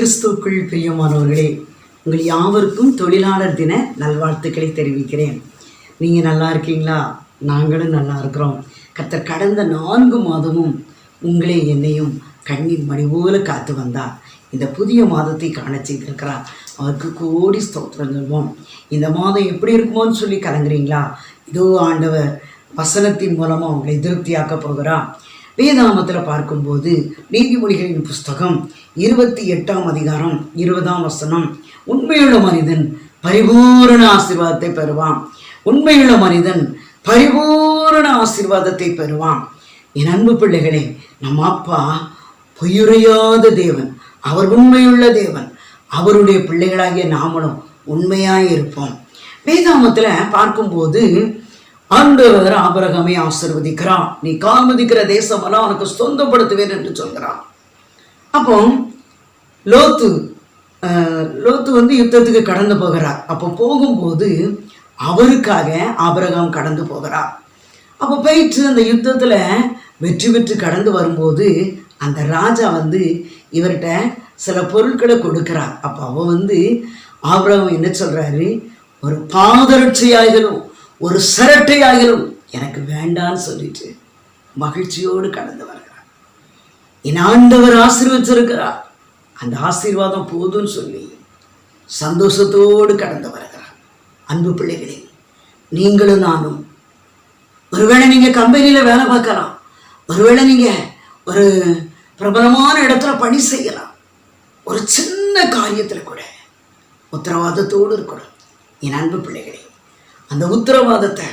கிறிஸ்துவுக்குள் பிரியமானவர்களே, உங்கள் யாவருக்கும் தொழிலாளர் தின நல்வாழ்த்துக்களை தெரிவிக்கிறேன். நீங்கள் நல்லா இருக்கீங்களா? நாங்களும் நல்லா இருக்கிறோம். கர்த்தர் கடந்த 4 மாதமும் உங்களை என்னையும் கண்ணின் மணி போல காத்து வந்தார். இந்த புதிய மாதத்தை காண செய்திருக்கிறார். அவருக்கு கோடி ஸ்தோத்திரம் சொல்வோம். இந்த மாதம் எப்படி இருக்குமோன்னு சொல்லி கலங்குறீங்களா? இதோ ஆண்டவர் வசனத்தின் மூலமாக உங்களை திருப்தியாக்க போகிறார். வேதாகமத்தில் பார்க்கும்போது நீதிமொழிகளின் புஸ்தகம் 28ஆம் அதிகாரம் 20ஆம் வசனம், உண்மையுள்ள மனிதன் பரிபூரண ஆசீர்வாதத்தை பெறுவான். உண்மையுள்ள மனிதன் பரிபூரண ஆசீர்வாதத்தை பெறுவான். என் அன்பு பிள்ளைகளே, நம்ம அப்பா பொய்யுரையாத தேவன், அவர் உண்மையுள்ள தேவன். அவருடைய பிள்ளைகளாகிய நாமளும் உண்மையாய் இருப்போம். வேதாகமத்தில் பார்க்கும்போது ஆண்டவர் ஆபிரகாமை ஆசீர்வதிக்கிறான். நீ காண்பிக்கிற தேசமெல்லாம் உனக்கு சொந்தப்படுத்துவேன் என்று சொல்கிறான். அப்போ லோத்து யுத்தத்துக்கு கடந்து போகிறார். அப்போ போகும்போது அவருக்காக ஆபிரகாம் கடந்து போகிறார். அப்போ போயிட்டு அந்த யுத்தத்தில் வெற்றி பெற்று கடந்து வரும்போது அந்த ராஜா இவர்கிட்ட சில பொருட்களை கொடுக்கிறார். அப்போ அவன் ஆபிரகாம் என்ன சொல்றாரு, ஒரு பாதரட்சையாகிலும் ஒரு சரட்டையாகிலும் எனக்கு வேண்டான்னு சொல்லிட்டு மகிழ்ச்சியோடு கடந்து வருகிறார். என் ஆண்டவர் ஆசீர்வதிச்சிருக்கிறார், அந்த ஆசீர்வாதம் போதும்னு சொல்லி சந்தோஷத்தோடு கடந்து வருகிறார். அன்பு பிள்ளைகளே, நீங்களும் நானும் ஒருவேளை நீங்கள் கம்பெனியில் வேலை பார்க்கலாம், ஒருவேளை நீங்கள் ஒரு பிரபலமான இடத்துல பணி செய்யலாம். ஒரு சின்ன காரியத்தில் கூட உத்தரவாதத்தோடு இருக்கணும். என் அன்பு பிள்ளைகளே, அந்த உத்தரவாதத்தை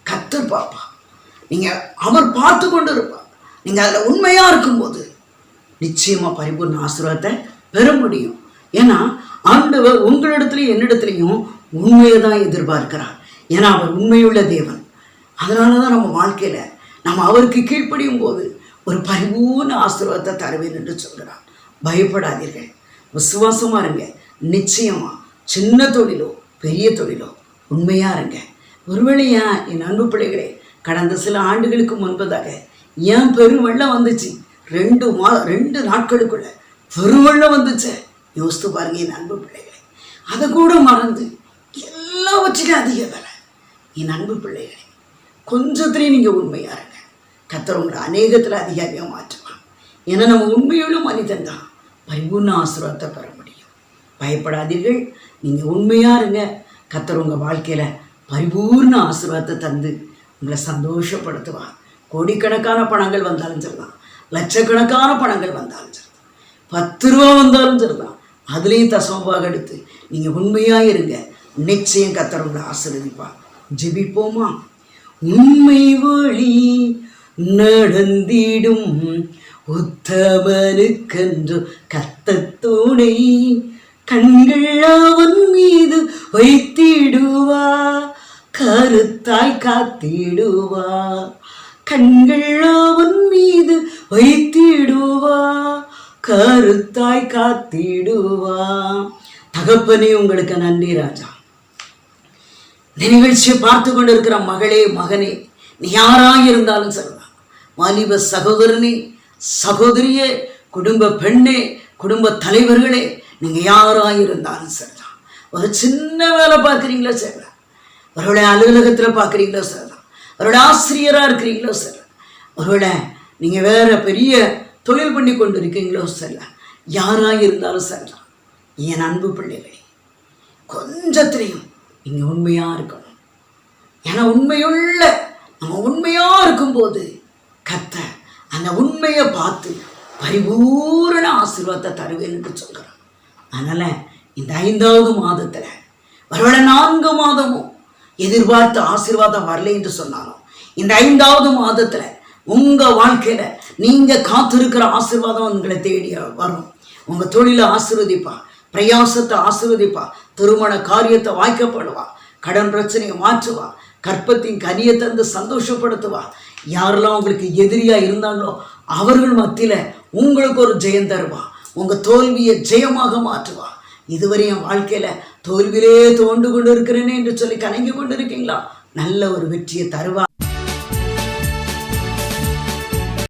கர்த்தர் பார்ப்பா. அவர் பார்த்து கொண்டு இருப்பார். நீங்கள் அதில் உண்மையாக இருக்கும்போது நிச்சயமாக பரிபூர்ண ஆசீர்வாதத்தை பெற முடியும். ஏன்னா ஆண்டவர் உங்களிடத்துலையும் என்னிடத்துலையும் உண்மையை தான் எதிர்பார்க்கிறார். ஏன்னா அவர் உண்மையுள்ள தேவன். அதனால தான் நம்ம வாழ்க்கையில் நம்ம அவருக்கு கீழ்ப்படியும் போது ஒரு பரிபூர்ண ஆசீர்வாதத்தை தருவேன் என்று சொல்கிறார். பயப்படாதீர்கள், விசுவாசமாக இருங்க. நிச்சயமாக சின்ன தொழிலோ பெரிய தொழிலோ உண்மையாக இருங்க. ஒருவேளை என் அன்பு பிள்ளைகளே, கடந்த சில ஆண்டுகளுக்கு முன்பதாக ஏன் பெருவெள்ளம் வந்துச்சு, 2 நாட்களுக்குள்ள பெருவெள்ளம் வந்துச்சு. யோசித்து பாருங்க என் அன்பு பிள்ளைகளே. அதை கூட மறந்து எல்லாவற்றுக்கும் அதிக விலை. என் அன்பு பிள்ளைகளே, கொஞ்சத்துலேயும் நீங்கள் உண்மையாக இருங்க. கர்த்தர் உங்களை அநேகத்தில் அதிகாரியாக மாற்றுவான். ஏன்னா நம்ம உண்மையுள்ள மனிதன் தான் பரிபூர்ண ஆசீர்வாதத்தை பெற முடியும். பயப்படாதீர்கள், நீங்கள் உண்மையாக இருங்க. கர்த்தர் உங்கள் வாழ்க்கையில் பரிபூர்ண ஆசீர்வாதத்தை தந்து உங்களை சந்தோஷப்படுத்துவார். கோடிக்கணக்கான பணங்கள் வந்தாலும் சரிதான், லட்சக்கணக்கான பணங்கள் வந்தாலும் சரிதான், 10 ரூபா வந்தாலும் சரிதான், அதுலேயும் தசமபாகம் எடுத்து நீங்கள் உண்மையாக இருங்க. நிச்சயம் கர்த்தர் உங்களை ஆசீர்வதிப்பார். ஜெபிப்போமா? உண்மை வழி நடந்திடும் உத்தமனுக்கென்று கர்த்தர் துணை, கண்கள் அவன் மீது வைத்திடுவா, கருத்தாய் காத்திடுவா. கண்கள் அவன் மீது வைத்திடுவா, கருத்தாய் காத்திடுவா. தகப்பனே, உங்களுக்கு நன்றி ராஜா. இந்த நிகழ்ச்சியை பார்த்து கொண்டு இருக்கிற மகளே, மகனே, நீ யாராக இருந்தாலும் சரிதான், வாலிப சகோதரனே, சகோதரியே, குடும்ப பெண்ணே, குடும்ப தலைவர்களே, நீங்கள் யாராக இருந்தாலும் சரிதான். ஒரு சின்ன வேலை பார்க்குறீங்களோ சரிதான், ஒருவேளை அலுவலகத்தில் பார்க்குறீங்களோ சரிதான், ஒருவேளை ஆசிரியராக இருக்கிறீங்களோ சரிதான், ஒருவேளை நீங்கள் வேறு பெரிய தொழில் பண்ணி கொண்டு இருக்கீங்களோ சரிதான், யாராக இருந்தாலும் சரிதான். என் அன்பு பிள்ளைகளே, கொஞ்சத்துலேயும் நீங்கள் உண்மையாக இருக்கணும். ஏன்னா நம்ம உண்மையாக இருக்கும்போது கர்த்தர் அந்த உண்மையை பார்த்து பரிபூரண ஆசீர்வாதத்தை தருவேன் என்று சொல்கிறார். அதனால் இந்த 5வது மாதத்தில் ஒருவேளை 4 மாதமும் எதிர்பார்த்த ஆசீர்வாதம் வரலை என்று சொன்னாலும், இந்த 5வது மாதத்தில் உங்கள் வாழ்க்கையில் நீங்கள் காத்திருக்கிற ஆசீர்வாதம் உங்களை தேடி வரும். உங்கள் தொழிலை ஆசீர்வதிப்பா, பிரயாசத்தை ஆசீர்வதிப்பா, திருமண காரியத்தை வாய்க்கப்படுவா, கடன் பிரச்சனையை மாற்றுவா, கற்பத்தின் கனியை தந்து சந்தோஷப்படுத்துவா. யாரெல்லாம் உங்களுக்கு எதிரியாக இருந்தாங்களோ அவர்கள் மத்தியில் உங்களுக்கு ஒரு ஜெயம் தருவா, உங்கள் தோல்வியை ஜெயமாக மாற்றுவா. இதுவரை என் வாழ்க்கையில் தோல்வியிலே தோண்டு கொண்டு இருக்கிறேனே என்று சொல்லி கலங்கி கொண்டு இருக்கீங்களா? நல்ல ஒரு வெற்றியை தருவா.